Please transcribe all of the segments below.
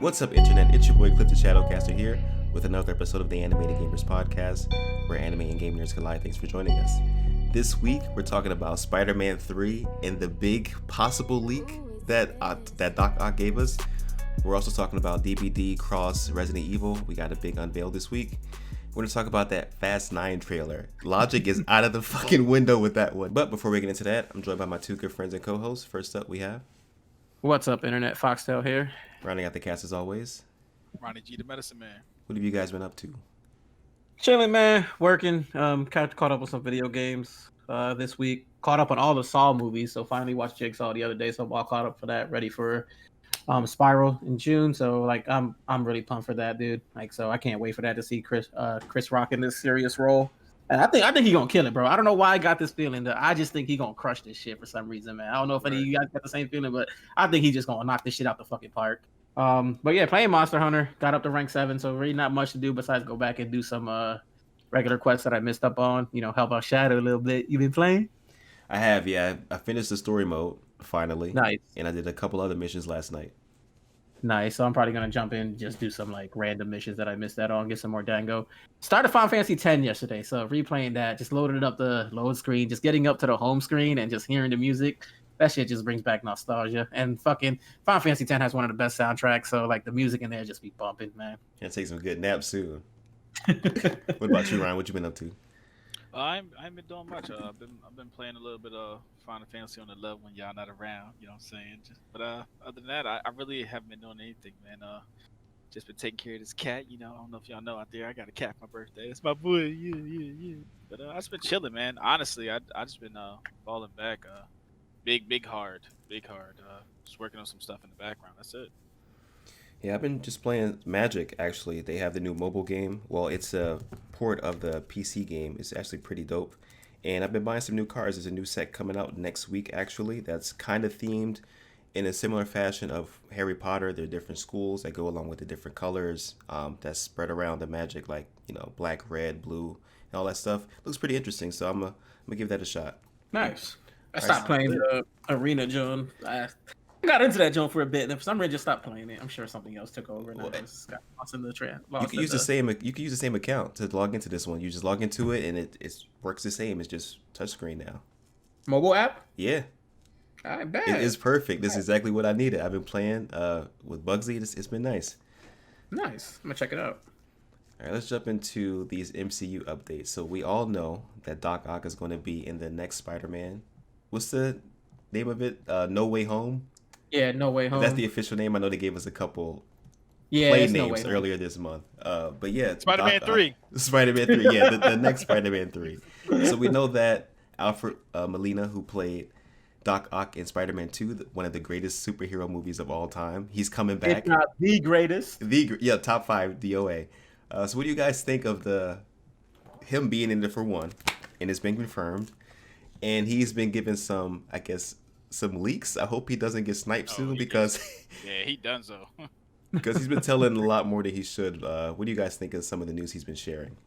What's up, Internet? It's your boy Cliff the Shadowcaster here with another episode of the Animated Gamers Podcast, where anime and game nerds collide. Thanks for joining us. This week, we're talking about Spider-Man 3 and the big possible leak that Doc Ock gave us. We're also talking about DVD Cross Resident Evil. We got a big unveil this week. We're going to talk about that Fast 9 trailer. Logic is out of the fucking window with that one. But before we get into that, I'm joined by my two good friends and co-hosts. First up, we have... What's up, Internet? Foxtail here. Rounding out the cast as always, Ronnie G, the medicine man. what have you guys been up to? Chilling, man. Working. Caught up with some video games this week. Caught up on all the Saw movies. So finally watched Jigsaw the other day. So I'm all caught up for that. Ready for Spiral in June. So like I'm really pumped for that, dude. Like so I can't wait for that to see Chris Rock in this serious role. And I think he gonna kill it, bro. I don't know why I got this feeling that I just think he gonna crush this shit for some reason, man. I don't know if any of you guys got the same feeling, but I think he just gonna knock this shit out the fucking park. But yeah, playing Monster Hunter, got up to rank 7, so really not much to do besides go back and do some regular quests that I missed up on. You know, help out Shadow a little bit. You been playing? I have, yeah. I finished the story mode finally. Nice. And I did a couple other missions last night. Nice. So I'm probably gonna jump in, just do some like random missions that I missed out on, get some more Dango. Started Final Fantasy X yesterday, so replaying that, just loaded up the load screen, just getting up to the home screen and just hearing the music. That shit just brings back nostalgia. And fucking Final Fantasy X has one of the best soundtracks, so like the music in there just be bumping, man. Gonna take some good naps soon. What about you, Ryan? What you been up to? I ain't been doing much. I've been playing a little bit of Final Fantasy on the level when y'all not around. You know what I'm saying? But other than that, I really haven't been doing anything, man. Just been taking care of this cat. You know, I don't know if y'all know out there, I got a cat for my birthday. It's my boy. Yeah. But I just been chilling, man. Honestly, I just been falling back. Big hard. Just working on some stuff in the background. That's it. Yeah, I've been just playing Magic, actually. They have the new mobile game. Well, it's a port of the PC game. It's actually pretty dope. And I've been buying some new cards. There's a new set coming out next week, actually, that's kind of themed in a similar fashion of Harry Potter. There are different schools that go along with the different colors that's spread around the Magic, like, you know, black, red, blue, and all that stuff. Looks pretty interesting, so I'm gonna give that a shot. Nice. I stopped playing the Arena Joan. I got into that Joan for a bit, and for some reason, just stopped playing it. I'm sure something else took over, and I just got lost in the trend. You can use the same. You can use the same account to log into this one. You just log into it, and it works the same. It's just touchscreen now. Mobile app? Yeah, I bet. it is perfect. This is exactly what I needed. I've been playing with Bugsy. It's been nice. Nice. I'm gonna check it out. All right, let's jump into these MCU updates. So we all know that Doc Ock is going to be in the next Spider-Man. What's the name of it? No Way Home? Yeah, No Way Home. That's the official name. I know they gave us a couple play names no earlier this month. But yeah, Spider-Man 3. Spider-Man 3, yeah, the next Spider-Man 3. So we know that Alfred Molina, who played Doc Ock in Spider-Man 2, one of the greatest superhero movies of all time, he's coming back. It's not the greatest. Top 5 DOA. So what do you guys think of him being in there for one? And it's been confirmed. And he's been given some leaks. I hope he doesn't get sniped soon because Yeah, he done so. because he's been telling a lot more than he should. What do you guys think of some of the news he's been sharing?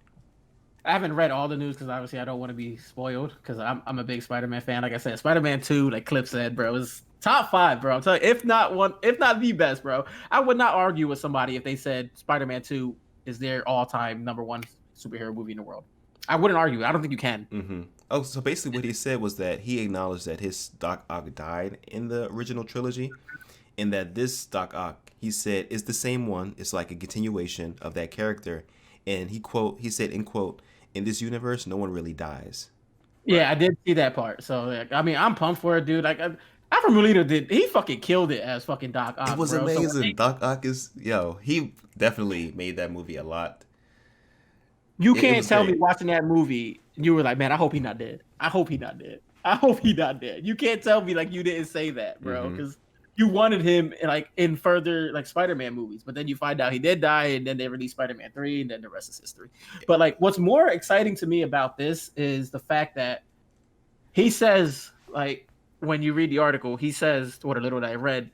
I haven't read all the news because obviously I don't want to be spoiled because I'm a big Spider-Man fan. Like I said, Spider-Man 2, like Cliff said, bro, is top 5, bro. I'm telling you, if not the best, bro. I would not argue with somebody if they said Spider-Man 2 is their all-time number 1 superhero movie in the world. I wouldn't argue. I don't think you can. Mm-hmm. Oh, so basically what he said was that he acknowledged that his Doc Ock died in the original trilogy, and that this Doc Ock, he said, is the same one. It's like a continuation of that character. And he said, in quote, in this universe, no one really dies. Yeah, I did see that part. So, like, I mean, I'm pumped for it, dude. Like, Alfred Molina he fucking killed it as fucking Doc Ock. It was bro. amazing. So, Doc Ock he definitely made that movie a lot. You can't tell me watching that movie, you were like, man, I hope he's not dead. I hope he's not dead. I hope he's not dead. You can't tell me like you didn't say that, bro, because you wanted him in further like Spider-Man movies, but then you find out he did die, and then they released Spider-Man 3, and then the rest is history. But like, what's more exciting to me about this is the fact that he says, like, when you read the article, he says, what a little that I read,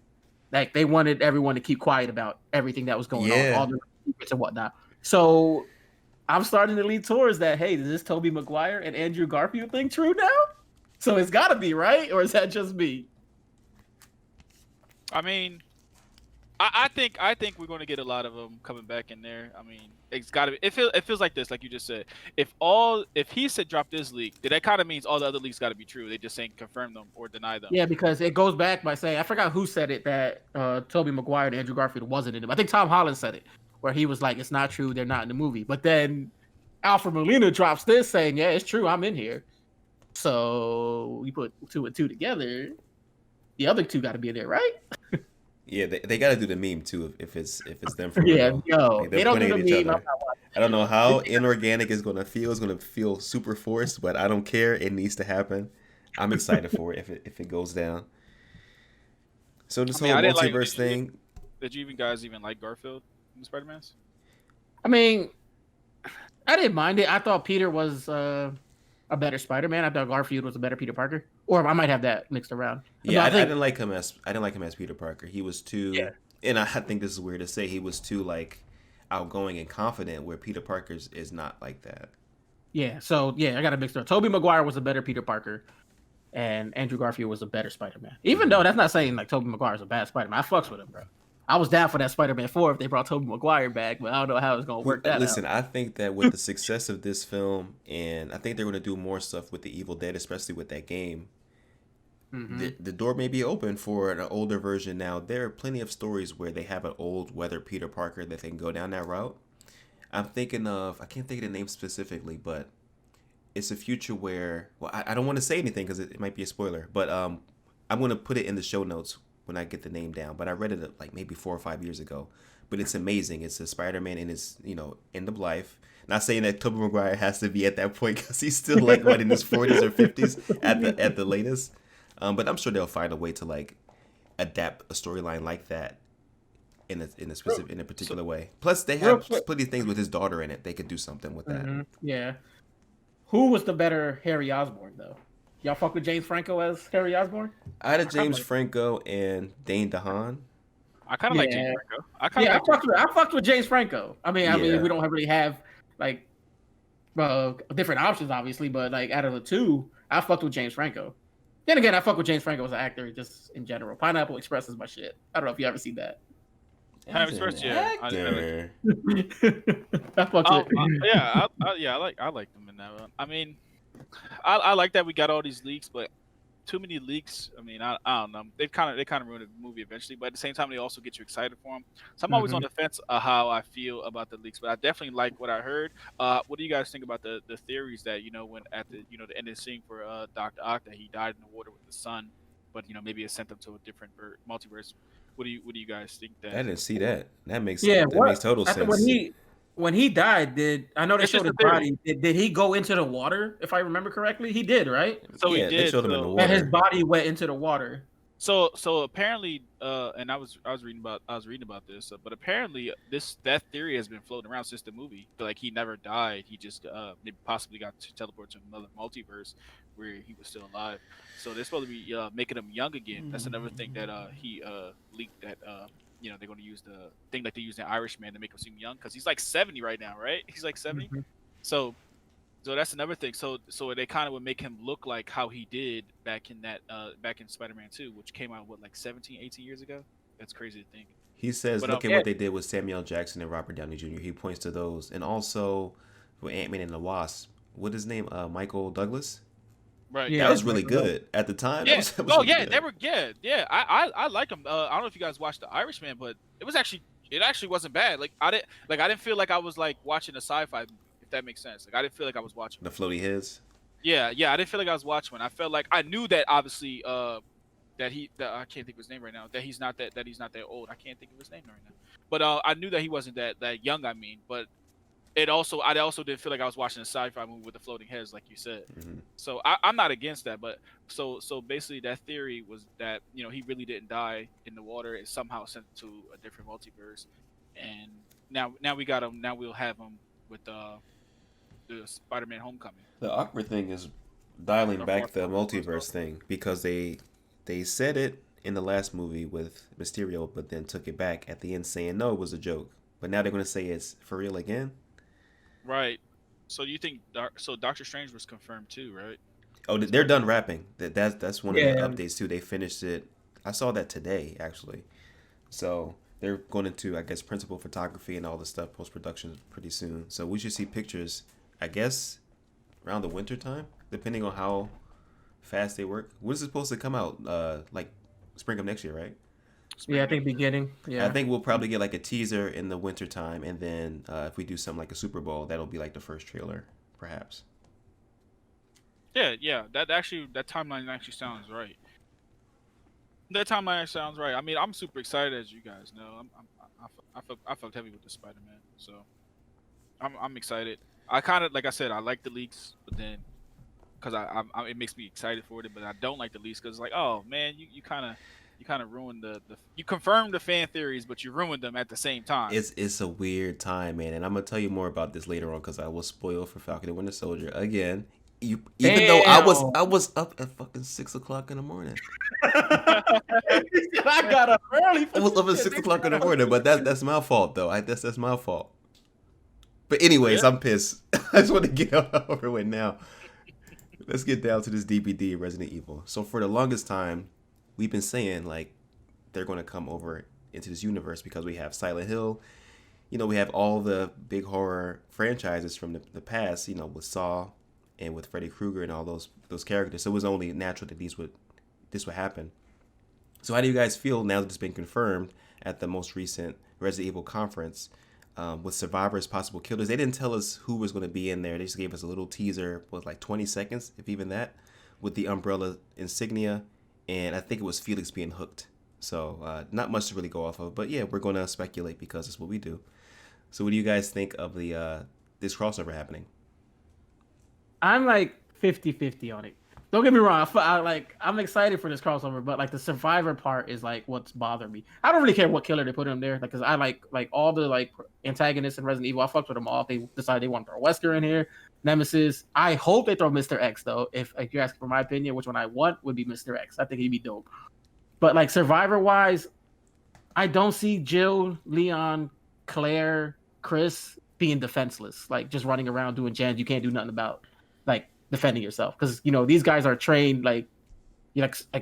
like they wanted everyone to keep quiet about everything that was going on, all the secrets and whatnot. So I'm starting to lean towards that. Hey, is this Tobey Maguire and Andrew Garfield thing true now? So it's got to be, right? Or is that just me? I mean, I think we're going to get a lot of them coming back in there. I mean, it's got to be. It feels like this, like you just said. If he said drop this leak, then that kind of means all the other leaks got to be true. They just ain't confirm them or deny them. Yeah, because it goes back by saying I forgot who said it that Tobey Maguire and Andrew Garfield wasn't in it. I think Tom Holland said it, where he was like, "It's not true, they're not in the movie." But then Alfred Molina drops this saying, "Yeah, it's true, I'm in here." So we put 2 and 2 together. The other 2 got to be in there, right? Yeah, they got to do the meme too if it's them for Yeah, real. yo, Like, they they're don't do pointing the at each meme. I'm other. not watching I don't know that how shit. inorganic it's gonna feel. It's gonna feel super forced, but I don't care. It needs to happen. I'm excited for it if it goes down. So this I mean, whole I didn't like. multiverse thing, Did you even guys even like Garfield in Spider-Man's? I mean, I didn't mind it. I thought Peter was a better Spider-Man. I thought Garfield was a better Peter Parker, or I might have that mixed around. No, yeah, I I think didn't like him as Peter Parker. He was too, yeah, and I think this is weird to say. He was too like outgoing and confident, where Peter Parker's is not like that. yeah. So yeah, I got to mix it up. Tobey Maguire was a better Peter Parker, and Andrew Garfield was a better Spider-Man. Even though that's not saying like Tobey Maguire is a bad Spider-Man. I fucks with him, bro. I was down for that Spider-Man 4 if they brought Tobey Maguire back, but I don't know how it's gonna work that out. Listen, I think that with the success of this film, and I think they're going to do more stuff with the Evil Dead, especially with that game. Mm-hmm. The door may be open for an older version now. There are plenty of stories where they have an old weathered Peter Parker that they can go down that route. I'm thinking of, I can't think of the name specifically, but it's a future where, well, I don't want to say anything because it might be a spoiler, but I'm going to put it in the show notes when I get the name down. But I read it like maybe 4 or 5 years ago. But it's amazing. It's a Spider-Man in his, end of life. Not saying that Tobey Maguire has to be at that point because he's still like what in his 40s or 50s at the latest. But I'm sure they'll find a way to like adapt a storyline like that in a particular way. Plus, they Real have quick. plenty of things with his daughter in it. They could do something with that. Mm-hmm. Yeah. Who was the better Harry Osborn though? Y'all fuck with James Franco as Harry Osborn? Out of I kinda James like- Franco and Dane DeHaan, I kind of like James Yeah. Franco. I kind of Yeah, like. I fucked with James Franco. I mean, Yeah. we don't really have like different options, obviously, but like out of the 2, I fucked with James Franco. Then again, I fuck with James Franco as an actor, just in general. Pineapple Express is my shit. I don't know if you ever seen that. Harry As First, an yeah. actor. I fucked Oh, with. yeah, I like them in that one. I mean, I like that we got all these leaks, but too many leaks. I mean, I don't know. They kind of ruined the movie eventually, but at the same time, they also get you excited for them. So I'm always on the fence of how I feel about the leaks, but I definitely like what I heard. What do you guys think about the theories that when at the the end of the scene for Doctor Ock that he died in the water with the sun, but maybe it sent them to a different multiverse. What do you guys think I that? didn't see that. That makes total After sense. when he died, I know they It's showed just his a theory. body. Did he go into the water? If I remember correctly, he did, right? So he Yeah, they did. showed him in the And his water. body went into the water. So apparently, and I was reading about this, but apparently that theory has been floating around since the movie. Like he never died. He just maybe possibly got to teleport to another multiverse where he was still alive. So they're supposed to be making him young again. That's another thing that he leaked that they're going to use the thing like they used in Irishman to make him seem young because he's like 70 right now, right? He's like 70. Mhm. So that's another thing. So they kind of would make him look like how he did back in Spider-Man 2, which came out like 17, 18 years ago. That's crazy to think. He says, But look at yeah. what they did with Samuel Jackson and Robert Downey Jr. He points to those. And also with Ant-Man and the Wasp, what is his name? Michael Douglas? Right. Yeah. That was really good. At the time, Yeah. that was really good. They were yeah. I like them. I don't know if you guys watched The Irishman, but it actually wasn't bad. Like I didn't feel like I was like watching a sci-fi movie, if that makes sense. Like I didn't feel like I was watching. The floaty heads. Yeah, I didn't feel like I was watching one. I felt like I knew that obviously that I can't think of his name right now. That he's not that old. I can't think of his name right now. But I knew that he wasn't that young. I mean, but I also didn't feel like I was watching a sci-fi movie with the floating heads, like you said. Mhm. So I'm not against that, but so basically that theory was that he really didn't die in the water. It somehow sent to a different multiverse, and now we got him. Now we'll have him with the Spider-Man Homecoming. The awkward thing is dialing Or back Far the From Home multiverse as well. thing because they said it in the last movie with Mysterio, but then took it back at the end saying no, it was a joke. But now they're going to say it's for real again. Right. So you think Doctor Strange was confirmed too, right? Oh, they're done rapping. That's one of Yeah. the updates too. They finished it. I saw that today actually. So they're going into, I guess, principal photography and all the stuff post production pretty soon. So we should see pictures, I guess, around the winter time, depending on how fast they work. When is it supposed to come out? Like spring of next year, right? Yeah, I think beginning. Yeah, I think we'll probably get like a teaser in the winter time, and then if we do something like a Super Bowl, that'll be like the first trailer, perhaps. Yeah. That timeline actually sounds right. That timeline sounds right. I mean, I'm super excited, as you guys know. I felt heavy with the Spider-Man, so I'm excited. I kind of, like I said, I like the leaks, but then because it makes me excited for it, but I don't like the leaks because like, oh man, you kind of ruined the you confirmed the fan theories, but you ruined them at the same time. It's a weird time, man, and I'm gonna tell you more about this later on because I will spoil for Falcon and Winter Soldier again. Even though I was up at fucking 6 o'clock in the morning. I got up early. I was up at 6 o'clock in the morning, but that's my fault though. That's my fault. But anyways, I'm pissed. I just want to get over with now. Let's get down to this DVD, Resident Evil. So for the longest time, we've been saying like they're going to come over into this universe because we have Silent Hill. You know, we have all the big horror franchises from the past. You know, with Saw and with Freddy Krueger and all those characters. So it was only natural that this would happen. So how do you guys feel now that it's been confirmed at the most recent Resident Evil conference with survivors, possible killers? They didn't tell us who was going to be in there. They just gave us a little teaser with like 20 seconds, if even that, with the Umbrella insignia. And I think it was Felix being hooked. So not much to really go off of. But yeah, we're going to speculate because it's what we do. So what do you guys think of the this crossover happening? I'm like 50-50 on it. Don't get me wrong. I'm excited for this crossover, but like the survivor part is like what's bothering me. I don't really care what killer they put in there, because I like all the like antagonists in Resident Evil. I fucked with them all. If they decide they want to throw Wesker in here, Nemesis. I hope they throw Mr. X though. If you're asking for my opinion, which one I want would be Mr. X. I think he'd be dope. But like survivor wise, I don't see Jill, Leon, Claire, Chris being defenseless, like just running around doing jams you can't do nothing about, like defending yourself, because you know these guys are trained like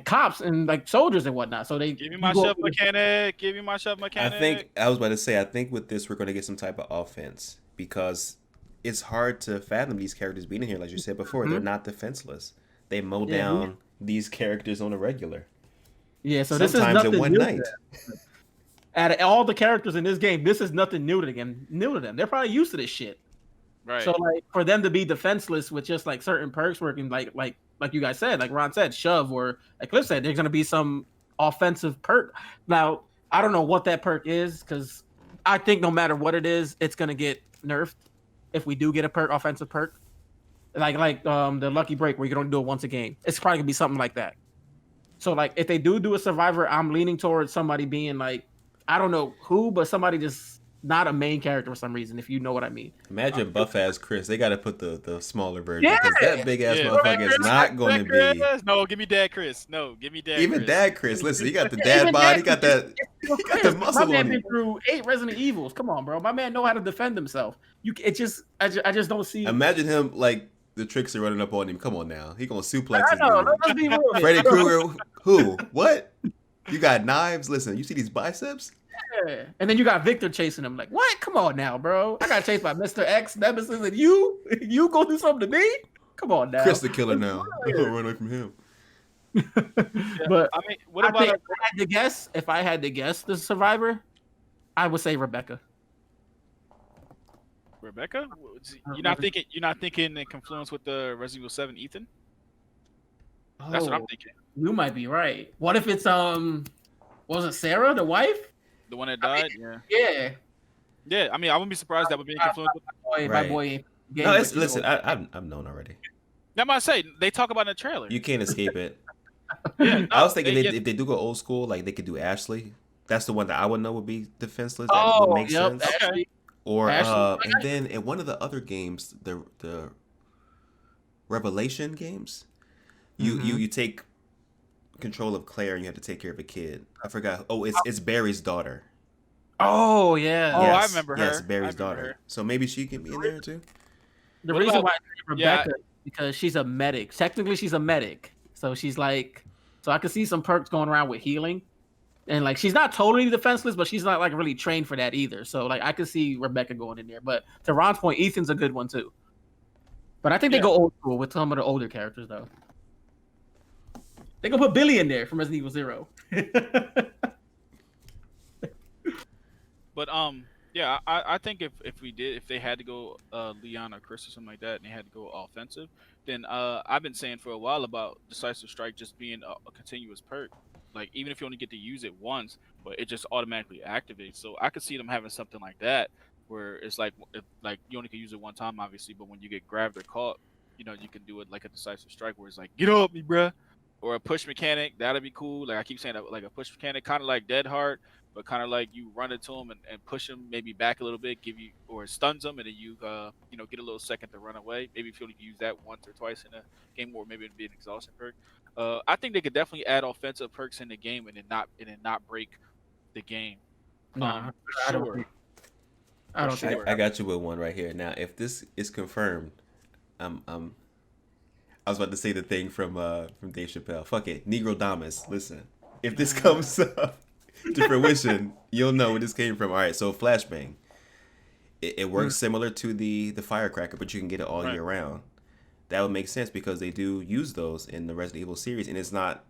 cops and like soldiers and whatnot. So they give me my chef mechanic. Give me my chef mechanic. I was about to say, I think with this we're going to get some type of offense because it's hard to fathom these characters being in here. Like you said before, they're not defenseless. They mow down these characters on a regular. Yeah, so sometimes this is nothing in one new night. Out of all the characters in this game, this is nothing new to them. They're probably used to this shit. Right. So like for them to be defenseless with just like certain perks working, like you guys said, like Ron said, shove, or like Cliff said, there's gonna be some offensive perk. Now I don't know what that perk is, because I think no matter what it is, it's gonna get nerfed if we do get a offensive perk. Like the lucky break where you can only do it once a game. It's probably gonna be something like that. So like if they do a survivor, I'm leaning towards somebody being like, I don't know who, but somebody just not a main character for some reason, if you know what I mean. Imagine buff ass Chris. They got to put the smaller version, because that big ass motherfucker is not going to be. No, give me Dad Chris. No, give me Dad. Even Chris. Dad Chris. Listen, he got the dad body. He got that. Got the muscle My man on been him. through 8 Resident Evils. Come on, bro. My man know how to defend himself. I just don't see. Imagine him like the tricks are running up on him. Come on now, he gonna suplex I his know. dude. Let's be real. Freddy Krueger. Who? What? You got knives? Listen, you see these biceps? Yeah. And then you got Victor chasing him. Like, what? Come on now, bro. I got chased by Mr. X, Nemesis, and you go do something to me? Come on now. Chris the killer now. Run away from him. But I mean, what about? If I had to guess the survivor, I would say Rebecca. Rebecca? You're not thinking in confluence with the Resident Evil 7 Ethan? That's what I'm thinking. You might be right. What if it's was it Sarah, the wife? The one that died? Yeah. Yeah, I mean, I wouldn't be surprised that would be in confluence with my boy. No, listen, I've known already. That's what I say. They talk about in the trailer. You can't escape it. I was thinking if they do go old school, like they could do Ashley. That's the one that I would know would be defenseless. That would make sense. Ashley. Or Ashley. and then in one of the other games, the Revelation games, you take control of Claire and you have to take care of a kid. I forgot. Oh, it's Barry's daughter. Oh yeah. Yes, I remember her. Yes, Barry's daughter. So maybe she can be in there too. The reason why I say Rebecca is because she's a medic. Technically, she's a medic, so she's like, so I could see some perks going around with healing. And like she's not totally defenseless, but she's not like really trained for that either. So like I could see Rebecca going in there. But to Ron's point, Ethan's a good one too. But I think they go old school with some of the older characters though. They can put Billy in there from Resident Evil 0. But yeah, I think if they had to go Leon or Chris or something like that, and they had to go offensive, then I've been saying for a while about Decisive Strike just being a continuous perk. Like even if you only get to use it once, but it just automatically activates. So I could see them having something like that, where it's like like you only can use it one time, obviously, but when you get grabbed or caught, you can do it like a Decisive Strike, where it's like get up me, bruh. Or a push mechanic, that'd be cool. Like I keep saying, like a push mechanic, kind of like Dead Heart, but kind of like you run into him and push him maybe back a little bit, give you or stuns him, and then you get a little second to run away. Maybe if you only use that once or twice in a game, or maybe it'd be an exhaustion perk. I think they could definitely add offensive perks in the game and then not break the game. Nah, I don't think. I got you with one right here. Now, if this is confirmed, I was about to say the thing from Dave Chappelle. Fuck it, Negro Damas. Listen, if this comes up to fruition, you'll know where this came from. All right, so flashbang. It works similar to the firecracker, but you can get it all year round. That would make sense because they do use those in the Resident Evil series, and it's not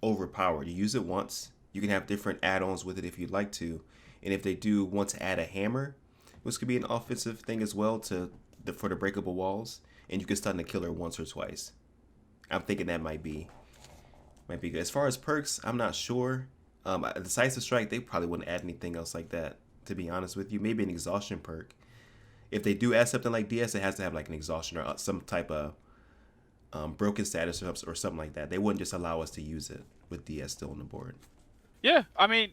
overpowered. You use it once. You can have different add-ons with it if you'd like to, and if they do want to add a hammer, which could be an offensive thing as well for the breakable walls, and you can stun the killer once or twice. I'm thinking that might be good. As far as perks, I'm not sure. Decisive Strike, they probably wouldn't add anything else like that, to be honest with you. Maybe an exhaustion perk. If they do add something like DS, it has to have like an exhaustion or some type of broken status or something like that. They wouldn't just allow us to use it with DS still on the board. Yeah, I mean,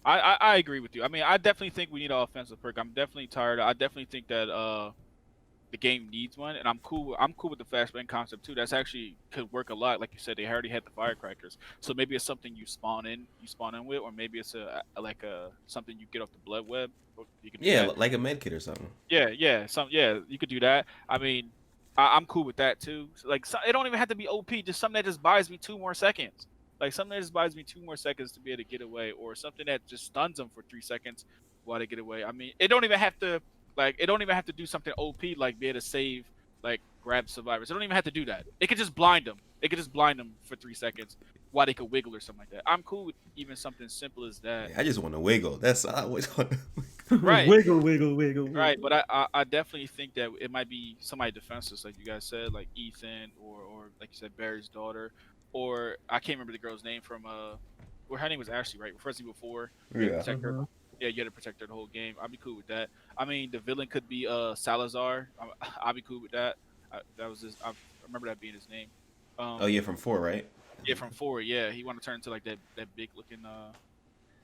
I agree with you. I mean, I definitely think we need an offensive perk. I'm definitely tired. I definitely think that the game needs one, and I'm cool with the flashbang concept too. That's actually could work a lot. Like you said, they already had the firecrackers, so maybe it's something you spawn in with, or maybe it's a something you get off the blood web. You can like a med kit or something. Yeah, you could do that. I mean, I'm cool with that too. Like, it don't even have to be OP. Just something that just buys me 2 more seconds. Like something that just buys me 2 more seconds to be able to get away, or something that just stuns them for 3 seconds while they get away. I mean, it don't even have to do something OP like be able to save, like grab survivors. It don't even have to do that. It could just blind them. It could just blind them for 3 seconds while they could wiggle or something like that. I'm cool with even something simple as that. I just want to wiggle. That's all I always want to right. Wiggle. Right, but I definitely think that it might be somebody defenseless, like you guys said, like Ethan or like you said, Barry's daughter, or I can't remember the girl's name from well, her name was Ashley, right? Resident Evil 4. Yeah. Yeah, you had to protect her the whole game. I'd be cool with that. I mean, the villain could be Salazar. I'd be cool with that. That was I remember that being his name. From 4, right? Yeah, from 4. Yeah, he wanted to turn into like that big looking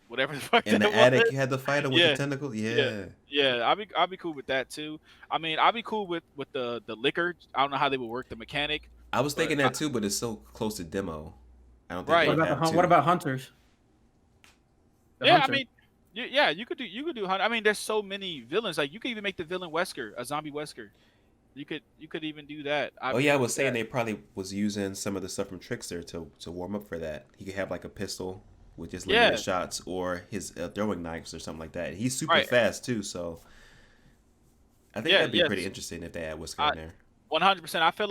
whatever the fuck. In the attic, you had to fight him with the tentacle. Yeah. I'd be cool with that too. I mean, I'd be cool with the liquor. I don't know how they would work the mechanic. I was thinking that too, but it's so close to demo. I don't think. Right. What about hunters? I mean, you could do hunter. I mean, there's so many villains. Like you could even make the villain Wesker, a zombie Wesker. You could even do that. I was saying they probably was using some of the stuff from Trickster to warm up for that. He could have like a pistol with just limited shots, or his throwing knives or something like that. He's super fast too, so I think that'd be pretty interesting if they add Wesker in there. 100%. I feel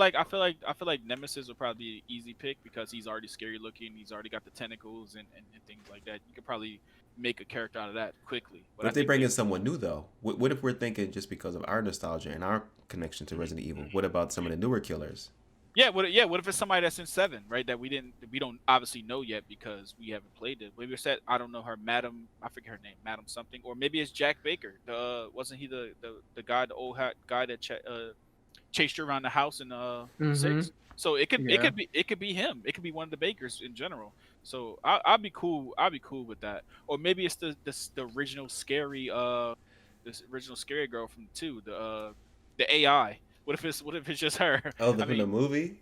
like Nemesis would probably be an easy pick because he's already scary looking. He's already got the tentacles and things like that. You could probably make a character out of that quickly. But if they bring in someone new though, what if we're thinking just because of our nostalgia and our connection to Resident Evil? What about some of the newer killers? What if it's somebody that's in 7, right? That we don't obviously know yet because we haven't played it. Maybe it's that, I don't know her, Madam, I forget her name, Madam something, or maybe it's Jack Baker. Wasn't he the guy, the old guy that chased you around the house in 6? So it could be him. It could be one of the Bakers in general. So I'd be cool. I'd be cool with that. Or maybe it's the original scary this original scary girl from 2, the AI. What if it's just her? Oh, from the movie?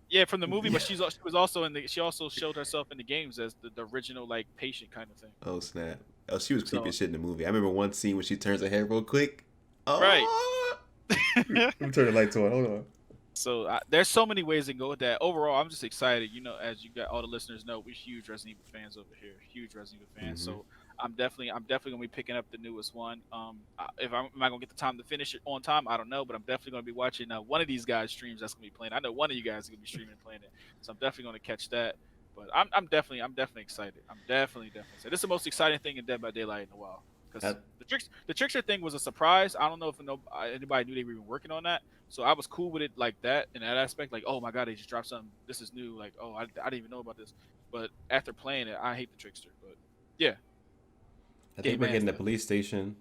Yeah, from the movie, but she was also she also showed herself in the games as the original like patient kind of thing. Oh snap! Oh, she was creepy shit in the movie. I remember one scene when she turns her head real quick. Oh. Right. Let me turn the lights on. Hold on. So there's so many ways to go with that. Overall, I'm just excited. You know, as you got all the listeners know, we're huge Resident Evil fans over here. Huge Resident Evil fans. Mm-hmm. So I'm definitely gonna be picking up the newest one. If am I gonna get the time to finish it on time? I don't know, but I'm definitely gonna be watching one of these guys' streams that's gonna be playing. I know one of you guys is gonna be streaming and playing it, so I'm definitely gonna catch that. But I'm definitely excited. I'm definitely excited. This is the most exciting thing in Dead by Daylight in a while. Because the trickster thing was a surprise. I don't know if anybody knew they were even working on that. So I was cool with it like that in that aspect. Like, oh my god, they just dropped something. This is new. Like, oh, I didn't even know about this. But after playing it, I hate the trickster. But yeah, I think we're getting the police station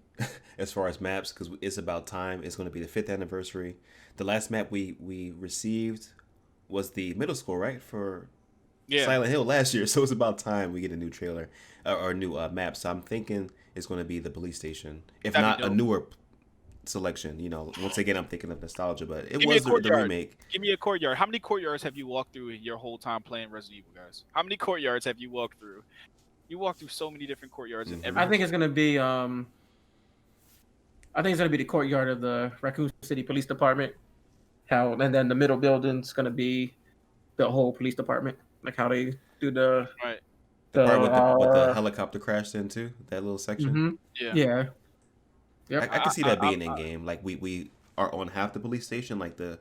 as far as maps because it's about time. It's going to be the 5th anniversary. The last map we received was the middle school, right? For Silent Hill last year. So it's about time we get a new trailer or a new map. So I'm thinking it's going to be the police station, if not a newer selection. You know, once again, I'm thinking of nostalgia, but it was the remake. Give me a courtyard. How many courtyards have you walked through in your whole time playing Resident Evil, guys? How many courtyards have you walked through? You walked through so many different courtyards. Mm-hmm. I think it's gonna be the courtyard of the Raccoon City Police Department. And then the middle building's gonna be the whole police department, like how they do the right. The part with the helicopter crashed into that little section. Mm-hmm. Yeah. Yep. I can see that being in game. Like we are on half the police station. Like the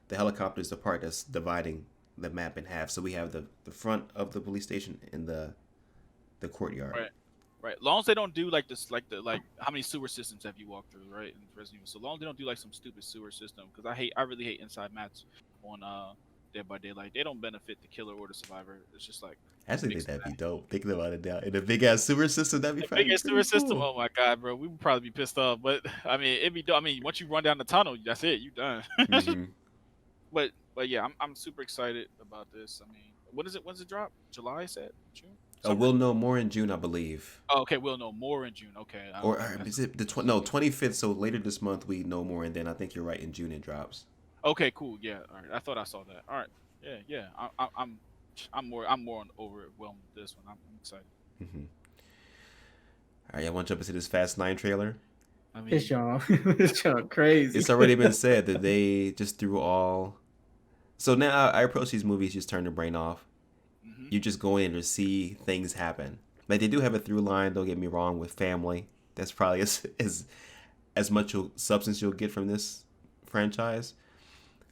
helicopter is the part that's dividing the map in half. So we have the front of the police station and the courtyard. Right. As long as they don't do like this, like how many sewer systems have you walked through, right? In Resident Evil. So long as they don't do like some stupid sewer system, because I really hate inside maps on Dead by Daylight. They don't benefit the killer or the survivor. It's just like I actually think that'd be dope. Thinking about it now, in a big ass sewer system, that'd be big ass sewer system. Oh my god, bro, we would probably be pissed off. But I mean, it'd be dope. I mean, once you run down the tunnel, that's it. You done. Mm-hmm. But yeah, I'm super excited about this. I mean, when's it drop? July? Said June. We'll know more in June, I believe. Oh, okay, we'll know more in June. Okay. Or is it the 25th? So later this month we know more, and then I think you're right. In June it drops. Okay, cool. Yeah. All right. I thought I saw that. All right. Yeah. I'm more overwhelmed with this one. I'm excited. Mm-hmm. All right, I want to jump into this Fast 9 trailer. I mean, it's y'all crazy. It's already been said that they just threw all. So now I approach these movies, just turn the brain off. Mm-hmm. You just go in to see things happen. Like they do have a through line. Don't get me wrong, with family. That's probably as much substance you'll get from this franchise.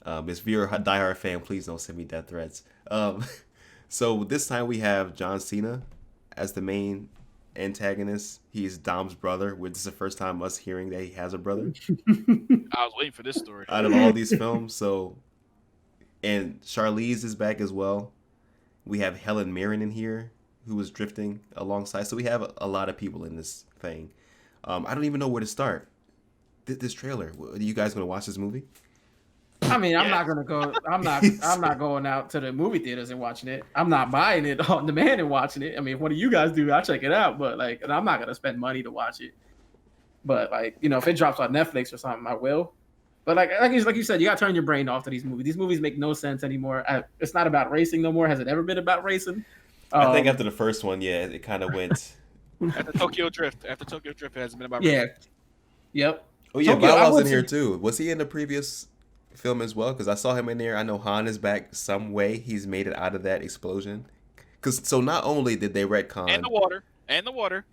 If you're a diehard fan, please don't send me death threats. So this time we have John Cena as the main antagonist. He's Dom's brother, which is the first time us hearing that he has a brother. I was waiting for this story. Out of all these films, so and Charlize is back as well. We have Helen Mirren in here, who was drifting alongside. So we have a lot of people in this thing. I don't even know where to start. This trailer. Are you guys gonna watch this movie? I mean, I'm not gonna go. I'm not going out to the movie theaters and watching it. I'm not buying it on demand and watching it. I mean, what do you guys do? I'll check it out, but like, and I'm not gonna spend money to watch it. But like, you know, if it drops on Netflix or something, I will. But like you said, you gotta turn your brain off to these movies. These movies make no sense anymore. It's not about racing no more. Has it ever been about racing? I think after the first one, yeah, it kind of went. After Tokyo Drift, it hasn't been about racing. Yeah. Yep. Oh yeah, Bow Wow's in here too. Was he in the previous film as well? Because I saw him in there. I know Han is back some way. He's made it out of that explosion. So not only did they retcon and the water.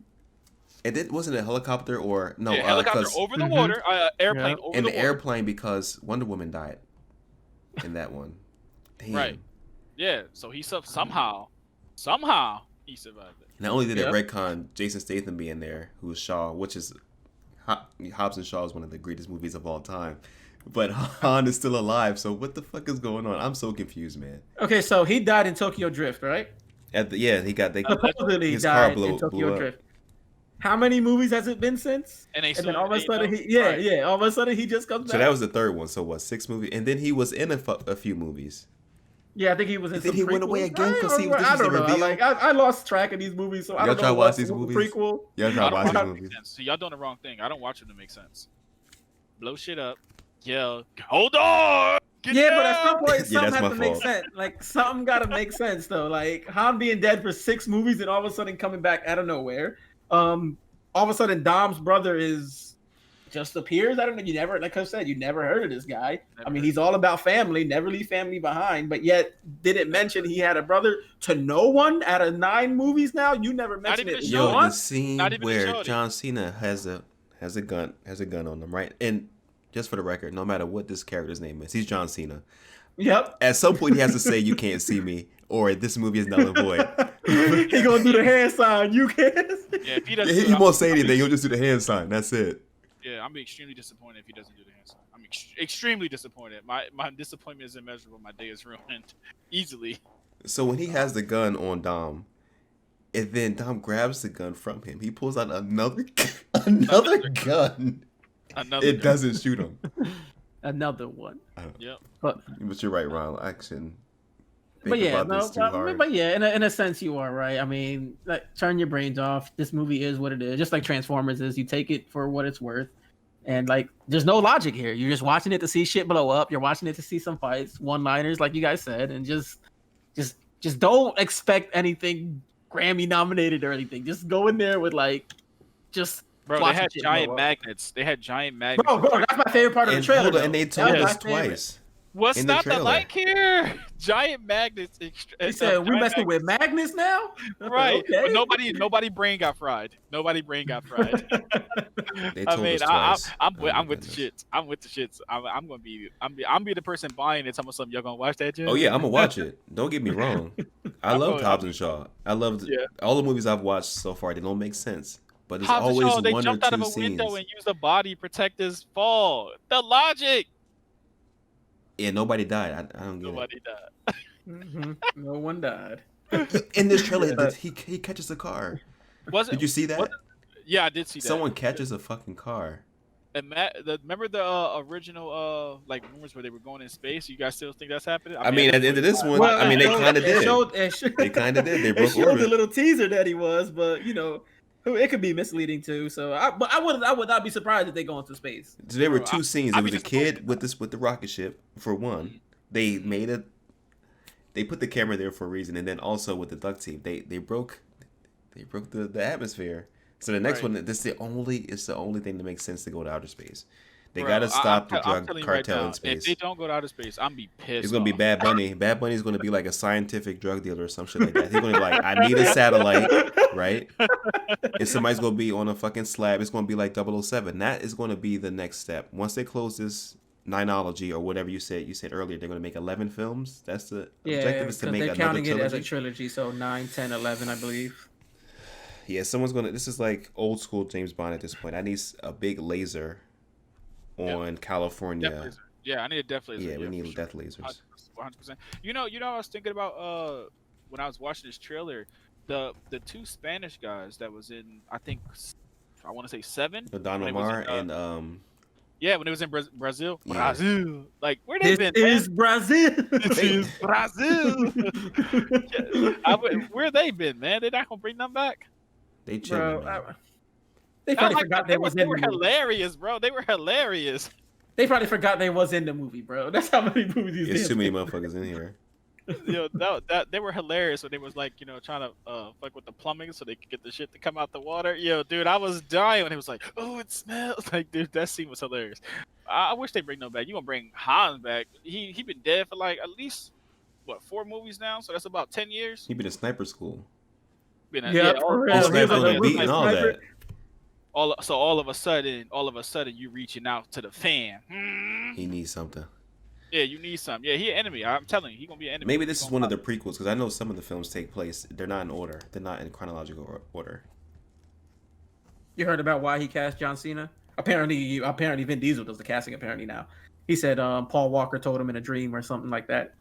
And it wasn't a helicopter or no helicopter over the water, airplane over and the the airplane because Wonder Woman died in that one. Damn. Right. Yeah. So he somehow he survived it. Not only did it retcon Jason Statham being there, who was Shaw, which is Hobbs and Shaw is one of the greatest movies of all time. But Han is still alive, so what the fuck is going on? I'm so confused, man. Okay, so he died in Tokyo Drift, right? He got supposedly his died in Tokyo Drift. How many movies has it been since? And then all of a sudden, all of a sudden he just comes back. So that was the third one. So what? 6 movies, and then he was in a few movies. Yeah, I think he was in. Then he went away again because he was. I don't know. I lost track of these movies, so I don't know. Y'all try to watch these movies. Prequel. Y'all try to watch these movies. So y'all doing the wrong thing. I don't watch them to make sense. Blow shit up. Yell. Hold on. But at some point, something has to make sense. Like something got to make sense though. Like Han being dead for 6 movies and all of a sudden coming back out of nowhere. All of a sudden Dom's brother is just appears. I don't know. You never, like I said, you never heard of this guy. Never I mean, heard. he's all about family, never leave family behind. But yet, didn't mention he had a brother to no one out of 9 movies. Now you never mentioned even it a Yo, the once. scene Not even a where shorty. John Cena has a gun on them, right? And just for the record, no matter what this character's name is, he's John Cena. Yep. At some point, he has to say, "You can't see me," or "This movie is null and void." He gonna do the hand sign. You can't. Yeah, if he doesn't, He won't say anything. He'll just do the hand sign. That's it. Yeah, I'm extremely disappointed if he doesn't do the hand sign. I'm extremely disappointed. My disappointment is immeasurable. My day is ruined easily. So when he has the gun on Dom, and then Dom grabs the gun from him, he pulls out another gun. Another. It doesn't shoot him. Another one. Yep. But But you're right, Ron. I shouldn't think but yeah, about this too hard. but yeah, in a sense, you are right. I mean, like, turn your brains off. This movie is what it is, just like Transformers is. You take it for what it's worth, and like, there's no logic here. You're just watching it to see shit blow up. You're watching it to see some fights, one-liners, like you guys said, and just don't expect anything Grammy nominated or anything. Just go in there with like, just. Bro, they watching had shit giant blow up. magnets. They had giant magnets. Bro, that's my favorite part of the And, trailer. hold on, though. and they That told was us my favorite. twice. What's in the not the trailer. like here? Giant magnets. He said, "We messing with magnets now." Right, Okay. but nobody brain got fried. Nobody brain got fried. They I told mean, us twice. I'm Oh, with the goodness. shits. I'm with the shits. I'm gonna be the person buying it. Telling something y'all gonna watch that? Jim? Oh yeah, I'm gonna watch it. Don't get me wrong. I loved going- Hobbs and Shaw. I loved Yeah. all the movies I've watched so far. They don't make sense, but there's Hobbs and always Shaw, they one or jumped out of two a scenes. window and used a body to protect his fall. The logic. Yeah, nobody died. I don't get Nobody died. Mhm. No one died. it. In this trailer, he catches a car. Was it? Did you see that? Yeah, I did see that. Someone catches a fucking car. And remember the original like rumors where they were going in space? You guys still think that's happening? I mean, at the end of this one, Well, I mean, they kind of did. They kind of did. They It broke showed the orbit. little teaser that he was, but you know, it could be misleading too. So, I would not be surprised if they go into space. So there were Bro, two scenes. I'd There be was a kid disappointed. with the rocket ship for one. They made it. They put the camera there for a reason, and then also with the duct tape, they broke the atmosphere. So the next Right. one, it's the only thing that makes sense to go to outer space. They Bro, gotta stop the I'm drug telling you right cartel now, in if space. they don't go to outer space, I'm be pissed. It's gonna be off. Bad Bunny. Bad Bunny's gonna be like a scientific drug dealer or some shit like that. He's gonna be like, I need a satellite, right? If somebody's gonna be on a fucking slab, it's gonna be like 007. That is gonna be the next step. Once they close this ninology or whatever you said earlier, they're gonna make 11 films. That's the objective is to make they're another counting it as a trilogy. trilogy, so 9, 10, 11, I believe. Yeah, someone's gonna. This is like old school James Bond at this point. I need a big laser on California. Death laser. Yeah, I need a death laser. Yeah, we for need sure. death lasers. 100%. You know, I was thinking about when I was watching this trailer, the two Spanish guys that was in, I want to say 7. Don when it was Omar in, and yeah, when it was in Brazil. Yeah. Brazil. Like, where they This been? is Brazil. This is Brazil. Where they been, man? They not gonna bring them back. they chilling. Bro, man. they probably forgot they was in They the were movie. hilarious, bro. They were hilarious. They probably forgot they was in the movie, bro. That's how many movies. There's these too many damn motherfuckers in here. That they were hilarious when they was like, trying to fuck with the plumbing so they could get the shit to come out the water. Dude, I was dying when it was like, oh, it smells. Like, dude, that scene was hilarious. I wish they bring no back. You gonna bring Hans back? He been dead for like at least 4 movies now, so that's about 10 years. He been in sniper school. Been Yeah, for real. He's He was sniping on the on the roof beat and like all sniper. that. all of a sudden, you reaching out to the fan. He needs something. Yeah, you need some. Yeah, he an enemy. I'm telling you, he gonna be an enemy. Maybe this is one of the prequels because I know some of the films take place. They're not in order. They're not in chronological order. You heard about why he cast John Cena? Apparently Vin Diesel does the casting. Apparently now, he said Paul Walker told him in a dream or something like that.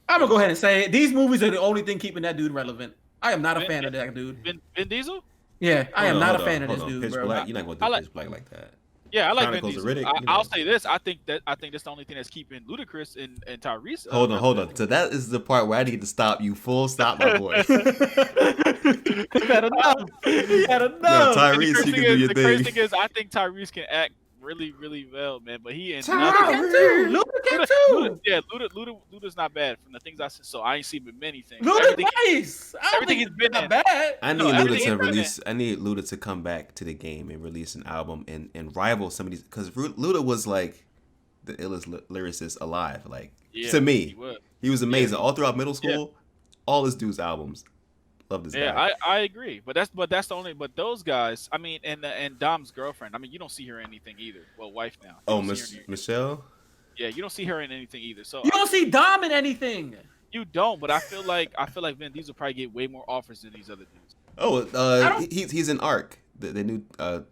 I'm gonna go ahead and say it. These movies are the only thing keeping that dude relevant. I am not a fan of that dude. Vin Diesel. Yeah, I am Hold on, not a hold fan on, of this hold on. dude, Pitch bro. Black. You're not going to I do like- Pitch Black like that. Yeah, I like Vin Chronicles of Diesel. Riddick, you I'll know. say this. I think that's the only thing that's keeping Ludacris and Tyrese. Hold on. So that is the part where I need to stop you. Full stop, my boy. He had enough. He had enough. No, Tyrese, you can do your The crazy thing. thing is, I think Tyrese can act really, really well, man. But he in Luda can too. Yeah, Luda's not bad from the things I said. So I ain't seen him in many things. Luda's nice. Everything he's been not bad. I need Luda to release. I need Luda to come back to the game and release an album and rival some of these, because Luda was like the illest lyricist alive. Like to me, he was amazing all throughout middle school. All this dude's albums. Love this guy. Yeah, I agree. But that's the only. But those guys, I mean, and Dom's girlfriend. I mean, you don't see her in anything either. Well, wife now. Oh, Michelle. Yeah, you don't see her in anything either. So you don't see Dom in anything. You don't. But I feel like Vin Diesel probably get way more offers than these other dudes. Oh, he's in Arc. The new.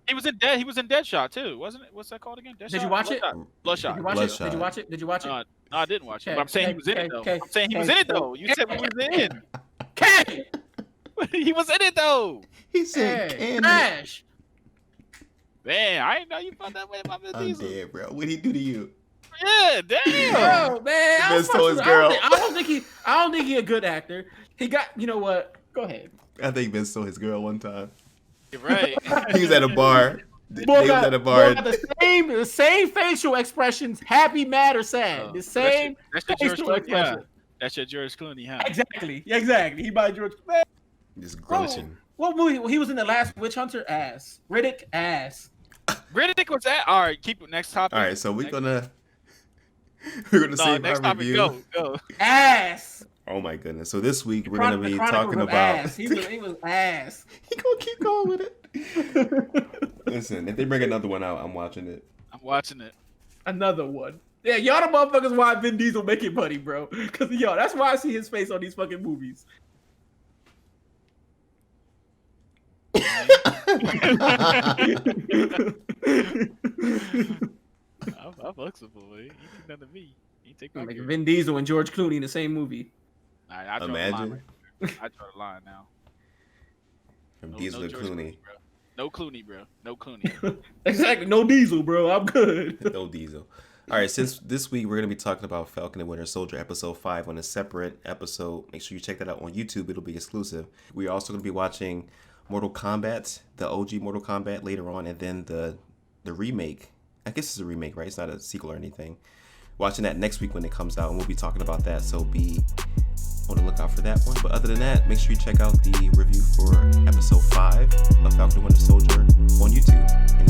He was in Deadshot too, wasn't it? What's that called again? Deadshot? Did you watch it? Bloodshot. Did you watch it? Did you watch it? No, I didn't watch it. But I'm saying he was in it though. I'm saying he was in it though. You said he was in. K. He was in it though. He said Cash. Man, I didn't know you felt that way about Vin Diesel. I'm dead, bro. What'd he do to you? Yeah, damn. Bro, man. I don't think he a good actor. He got, you know what? Go ahead. I think Vince stole his girl one time. You're right. He was at a bar. Boy got the same facial expressions, happy, mad, or sad. The same facial expression. That's your George Clooney, huh? Exactly. He by George. Man. Just grunting. What movie? He was in The Last Witch Hunter. Ass. Riddick. Ass. Riddick was that? All right, keep it. Next topic. All right, so we're gonna save next our topic, review. Go. Ass. Oh my goodness! So this week we're gonna be talking about. Ass. He was ass. He gonna keep going with it. Listen, if they bring another one out, I'm watching it. Another one. Yeah, y'all the motherfuckers why Vin Diesel making money, bro. Cause that's why I see his face on these fucking movies. I'm flexible, man. You take none of me. You take my Vin Diesel and George Clooney in the same movie. I draw Imagine. the line. I draw the line now. From Diesel to Clooney. No Clooney, bro. No Clooney. Exactly. No Diesel, bro. I'm good. No Diesel. All right, since this week we're going to be talking about Falcon and Winter Soldier episode 5 on a separate episode. Make sure you check that out on YouTube. It'll be exclusive. We're also going to be watching Mortal Kombat, the OG Mortal Kombat later on, and then the remake. I guess it's a remake, right? It's not a sequel or anything. Watching that next week when it comes out, and we'll be talking about that. So be on the lookout for that one. But other than that, make sure you check out the review for episode 5 of Falcon and Winter Soldier on YouTube. And